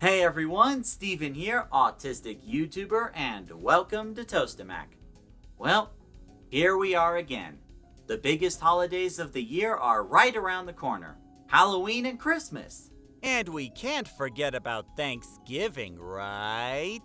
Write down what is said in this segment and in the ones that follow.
Hey everyone, Steven here, Autistic YouTuber, and welcome to Tostemac. Well, here we are again. The biggest holidays of the year are right around the corner. Halloween and Christmas. And we can't forget about Thanksgiving, right?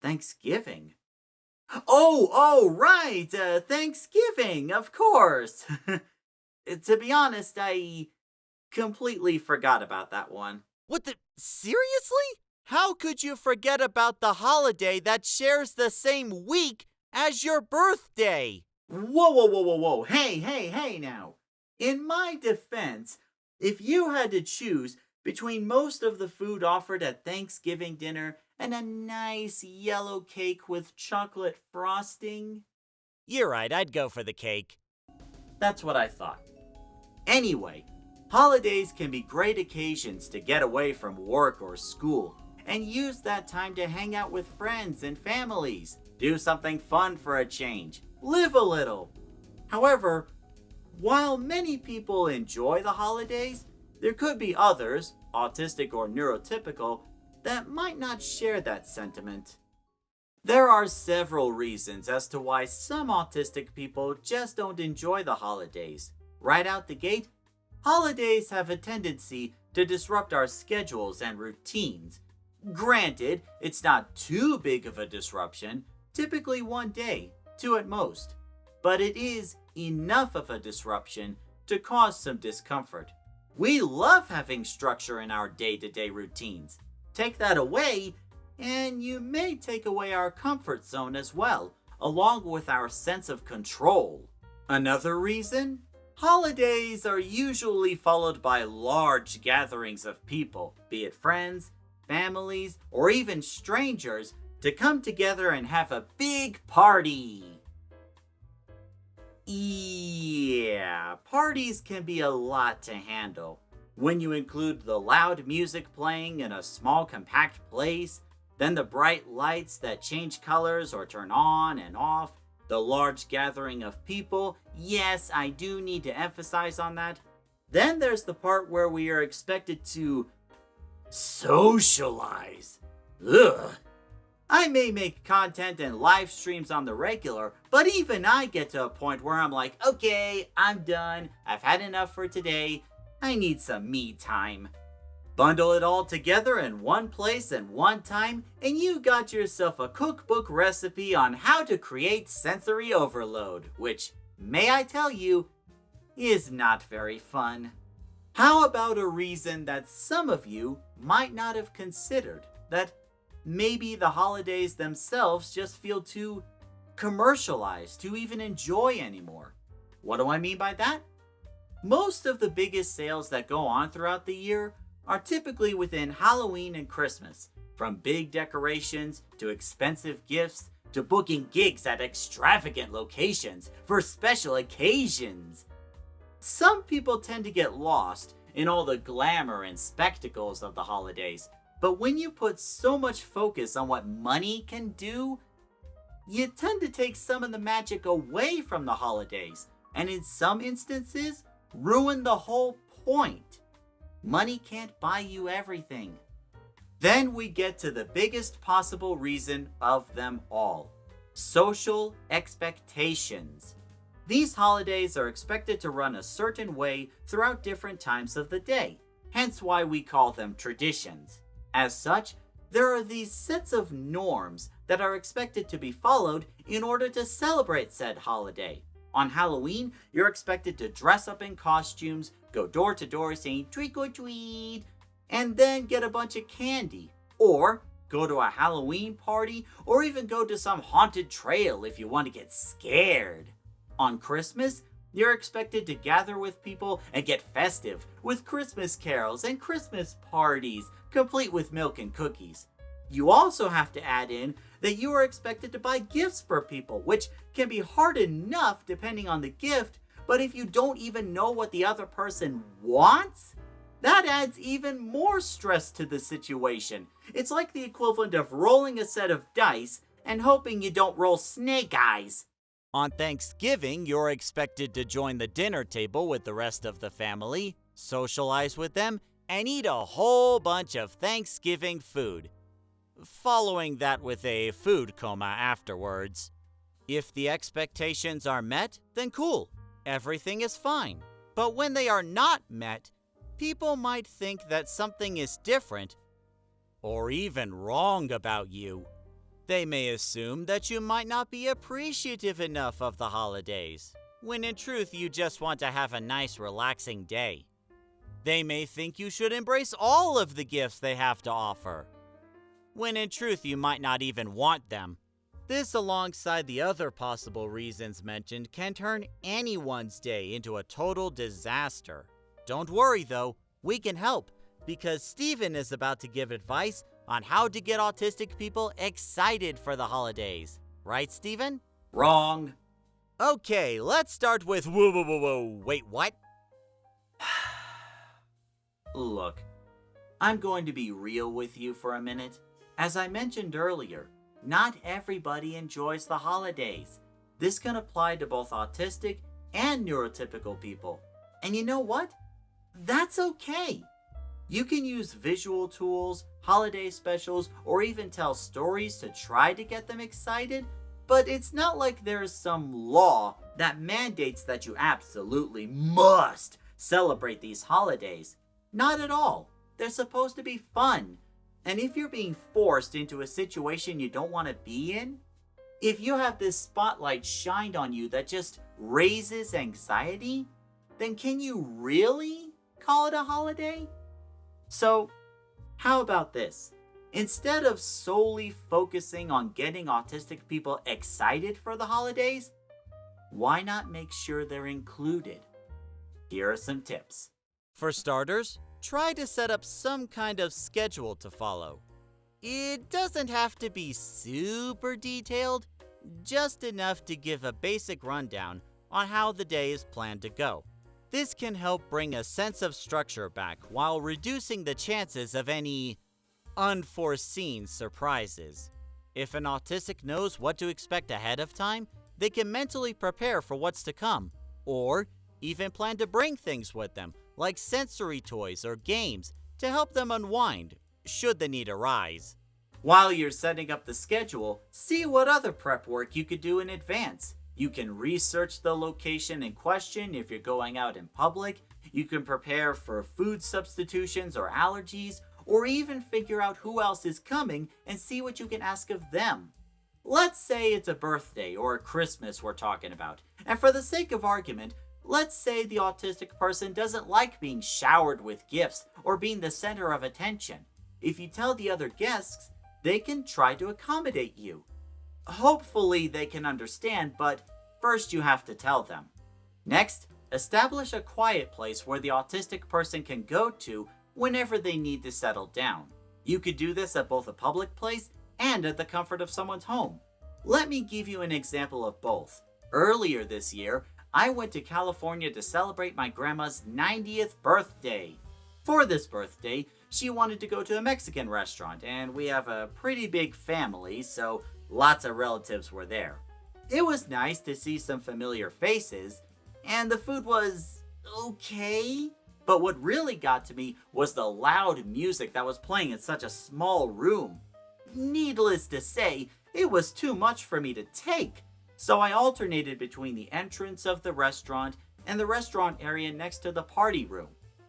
Thanksgiving? Oh, right, Thanksgiving, of course. To be honest, I completely forgot about that one. Seriously? How could you forget about the holiday that shares the same week as your birthday? Whoa. Hey now. In my defense, if you had to choose between most of the food offered at Thanksgiving dinner and a nice yellow cake with chocolate frosting... You're right, I'd go for the cake. That's what I thought. Anyway, holidays can be great occasions to get away from work or school and use that time to hang out with friends and families, do something fun for a change, live a little. However, while many people enjoy the holidays, there could be others, autistic or neurotypical, that might not share that sentiment. There are several reasons as to why some autistic people just don't enjoy the holidays. Right out the gate, holidays have a tendency to disrupt our schedules and routines. Granted, it's not too big of a disruption, typically one day, two at most. But it is enough of a disruption to cause some discomfort. We love having structure in our day-to-day routines. Take that away, and you may take away our comfort zone as well, along with our sense of control. Another reason? Holidays are usually followed by large gatherings of people, be it friends, families, or even strangers, to come together and have a big party. Yeah, parties can be a lot to handle. When you include the loud music playing in a small compact place, then the bright lights that change colors or turn on and off, the large gathering of people, yes, I do need to emphasize on that. Then there's the part where we are expected to socialize. Ugh. I may make content and live streams on the regular, but even I get to a point where I'm like, okay, I'm done. I've had enough for today. I need some me time. Bundle it all together in one place and one time, and you got yourself a cookbook recipe on how to create sensory overload, which, may I tell you, is not very fun. How about a reason that some of you might not have considered? That maybe the holidays themselves just feel too commercialized to even enjoy anymore. What do I mean by that? Most of the biggest sales that go on throughout the year are typically within Halloween and Christmas, from big decorations to expensive gifts to booking gigs at extravagant locations for special occasions. Some people tend to get lost in all the glamour and spectacles of the holidays, but when you put so much focus on what money can do, you tend to take some of the magic away from the holidays, and in some instances, ruin the whole point. Money can't buy you everything. Then we get to the biggest possible reason of them all: social expectations. These holidays are expected to run a certain way throughout different times of the day, hence why we call them traditions. As such, there are these sets of norms that are expected to be followed in order to celebrate said holiday. On Halloween, you're expected to dress up in costumes, go door to door saying trick or treat, and then get a bunch of candy. Or go to a Halloween party, or even go to some haunted trail if you want to get scared. On Christmas, you're expected to gather with people and get festive with Christmas carols and Christmas parties, complete with milk and cookies. You also have to add in that you are expected to buy gifts for people, which can be hard enough depending on the gift, but if you don't even know what the other person wants, that adds even more stress to the situation. It's like the equivalent of rolling a set of dice and hoping you don't roll snake eyes. On Thanksgiving, you're expected to join the dinner table with the rest of the family, socialize with them, and eat a whole bunch of Thanksgiving food, following that with a food coma afterwards. If the expectations are met, then cool, everything is fine. But when they are not met, people might think that something is different or even wrong about you. They may assume that you might not be appreciative enough of the holidays, when in truth you just want to have a nice, relaxing day. They may think you should embrace all of the gifts they have to offer, when in truth you might not even want them. This, alongside the other possible reasons mentioned, can turn anyone's day into a total disaster. Don't worry though, we can help, because Steven is about to give advice on how to get autistic people excited for the holidays. Right, Steven? Wrong. Okay, let's start with whoa. Wait, what? Look, I'm going to be real with you for a minute. As I mentioned earlier, not everybody enjoys the holidays. This can apply to both autistic and neurotypical people. And you know what? That's okay. You can use visual tools, holiday specials, or even tell stories to try to get them excited, but it's not like there's some law that mandates that you absolutely must celebrate these holidays. Not at all. They're supposed to be fun. And if you're being forced into a situation you don't want to be in, if you have this spotlight shined on you that just raises anxiety, then can you really call it a holiday? So, how about this? Instead of solely focusing on getting autistic people excited for the holidays, why not make sure they're included? Here are some tips. For starters, try to set up some kind of schedule to follow. It doesn't have to be super detailed, just enough to give a basic rundown on how the day is planned to go. This can help bring a sense of structure back while reducing the chances of any unforeseen surprises. If an autistic knows what to expect ahead of time, they can mentally prepare for what's to come, or even plan to bring things with them, like sensory toys or games, to help them unwind, should the need arise. While you're setting up the schedule, see what other prep work you could do in advance. You can research the location in question if you're going out in public. You can prepare for food substitutions or allergies, or even figure out who else is coming and see what you can ask of them. Let's say it's a birthday or a Christmas we're talking about, and for the sake of argument, let's say the autistic person doesn't like being showered with gifts or being the center of attention. If you tell the other guests, they can try to accommodate you. Hopefully they can understand, but first you have to tell them. Next, establish a quiet place where the autistic person can go to whenever they need to settle down. You could do this at both a public place and at the comfort of someone's home. Let me give you an example of both. Earlier this year, I went to California to celebrate my grandma's 90th birthday. For this birthday, she wanted to go to a Mexican restaurant, and we have a pretty big family, so lots of relatives were there. It was nice to see some familiar faces, and the food was okay. But what really got to me was the loud music that was playing in such a small room. Needless to say, it was too much for me to take. So I alternated between the entrance of the restaurant and the restaurant area next to the party room.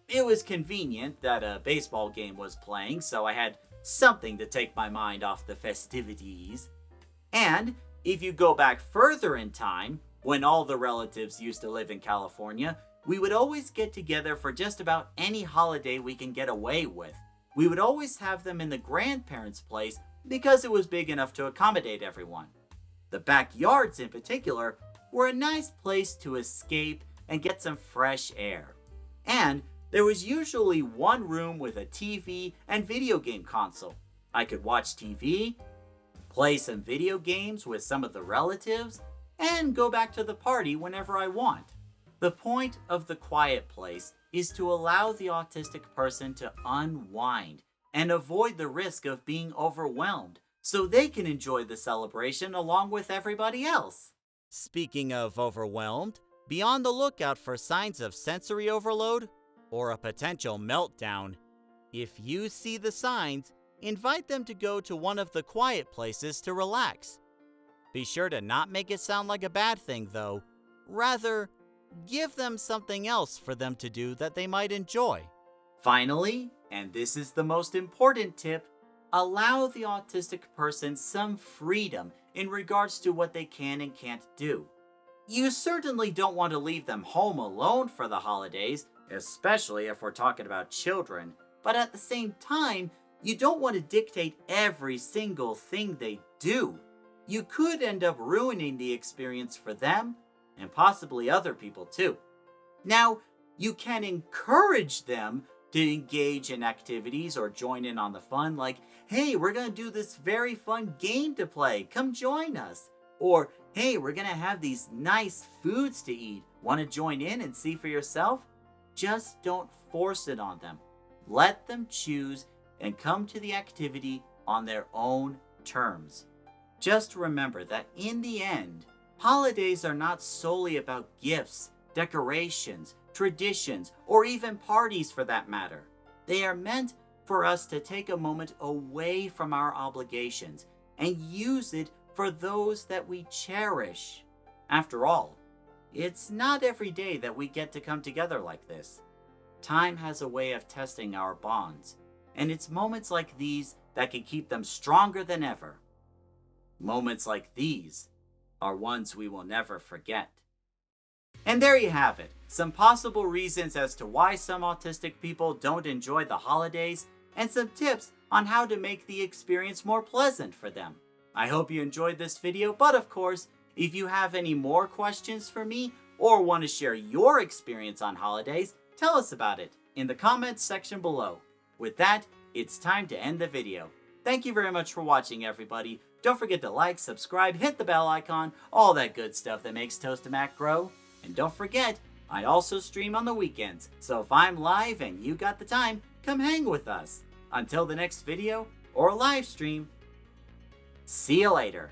It was convenient that a baseball game was playing, so I had something to take my mind off the festivities. And if you go back further in time, when all the relatives used to live in California, we would always get together for just about any holiday we can get away with. We would always have them in the grandparents' place because it was big enough to accommodate everyone. The backyards in particular were a nice place to escape and get some fresh air. And there was usually one room with a TV and video game console. I could watch TV, play some video games with some of the relatives, and go back to the party whenever I want. The point of the quiet place is to allow the autistic person to unwind and avoid the risk of being overwhelmed, so they can enjoy the celebration along with everybody else. Speaking of overwhelmed, be on the lookout for signs of sensory overload or a potential meltdown. If you see the signs, invite them to go to one of the quiet places to relax. Be sure to not make it sound like a bad thing, though. Rather, give them something else for them to do that they might enjoy. Finally, and this is the most important tip, allow the autistic person some freedom in regards to what they can and can't do. You certainly don't want to leave them home alone for the holidays, especially if we're talking about children, but at the same time, you don't want to dictate every single thing they do. You could end up ruining the experience for them and possibly other people too. Now, you can encourage them to engage in activities or join in on the fun, like, hey, we're going to do this very fun game to play. Come join us. Or, hey, we're going to have these nice foods to eat. Want to join in and see for yourself? Just don't force it on them. Let them choose and come to the activity on their own terms. Just remember that in the end, holidays are not solely about gifts, decorations, traditions, or even parties for that matter. They are meant for us to take a moment away from our obligations and use it for those that we cherish. After all, it's not every day that we get to come together like this. Time has a way of testing our bonds, and it's moments like these that can keep them stronger than ever. Moments like these are ones we will never forget. And there you have it, some possible reasons as to why some autistic people don't enjoy the holidays, and some tips on how to make the experience more pleasant for them. I hope you enjoyed this video, but of course, if you have any more questions for me or want to share your experience on holidays, tell us about it in the comments section below. With that, it's time to end the video. Thank you very much for watching, everybody. Don't forget to like, subscribe, hit the bell icon, all that good stuff that makes Tostemac grow. And don't forget, I also stream on the weekends, so if I'm live and you got the time, come hang with us. Until the next video or live stream, see you later.